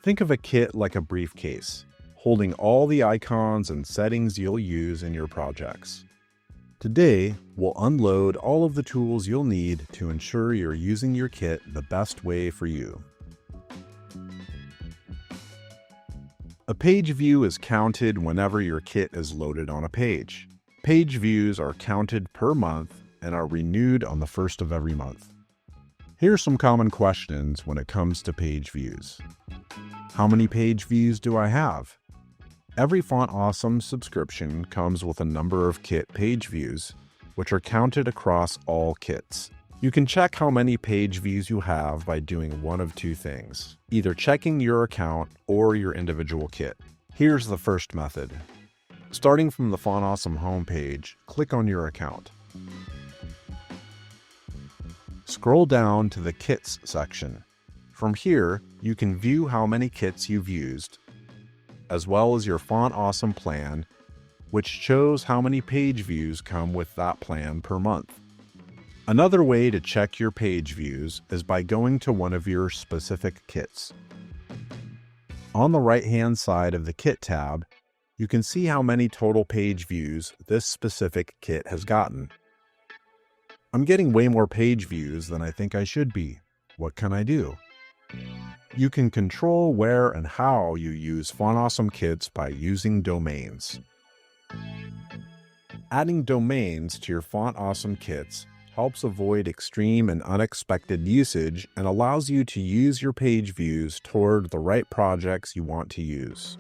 Think of a kit like a briefcase, holding all the icons and settings you'll use in your projects. Today, we'll unload all of the tools you'll need to ensure you're using your kit the best way for you. A page view is counted whenever your kit is loaded on a page. Page views are counted per month and are renewed on the first of every month. Here are some common questions when it comes to page views. How many page views do I have? Every Font Awesome subscription comes with a number of kit page views, which are counted across all kits. You can check how many page views you have by doing one of two things, either checking your account or your individual kit. Here's the first method. Starting from the Font Awesome homepage, click on your account. Scroll down to the Kits section. From here, you can view how many kits you've used, as well as your Font Awesome plan, which shows how many page views come with that plan per month. Another way to check your page views is by going to one of your specific kits. On the right-hand side of the Kit tab, you can see how many total page views this specific kit has gotten. I'm getting way more page views than I think I should be. What can I do? You can control where and how you use Font Awesome kits by using domains. Adding domains to your Font Awesome kits helps avoid extreme and unexpected usage and allows you to use your page views toward the right projects you want to use.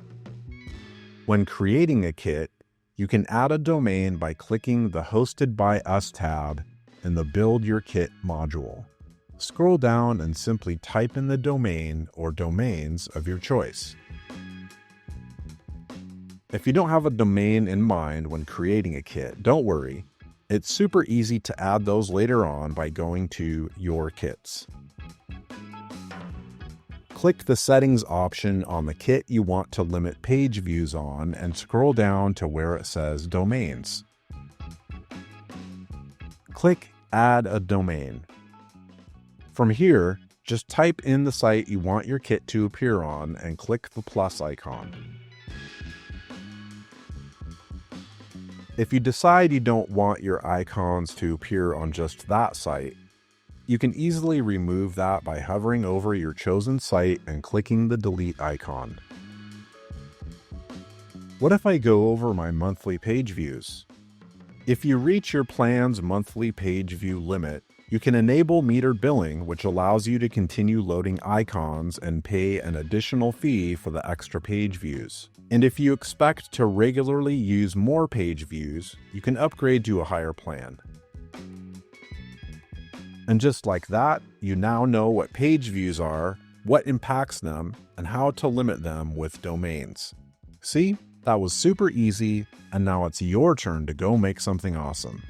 When creating a kit, you can add a domain by clicking the Hosted by Us tab in the Build Your Kit module. Scroll down and simply type in the domain or domains of your choice. If you don't have a domain in mind when creating a kit, don't worry. It's super easy to add those later on by going to Your Kits. Click the Settings option on the kit you want to limit page views on and scroll down to where it says Domains. Click Add a Domain. From here, just type in the site you want your kit to appear on and click the plus icon. If you decide you don't want your icons to appear on just that site, you can easily remove that by hovering over your chosen site and clicking the delete icon. What if I go over my monthly page views? If you reach your plan's monthly page view limit, you can enable metered billing, which allows you to continue loading icons and pay an additional fee for the extra page views. And if you expect to regularly use more page views, you can upgrade to a higher plan. And just like that, you now know what page views are, what impacts them, and how to limit them with domains. See? That was super easy, and now it's your turn to go make something awesome.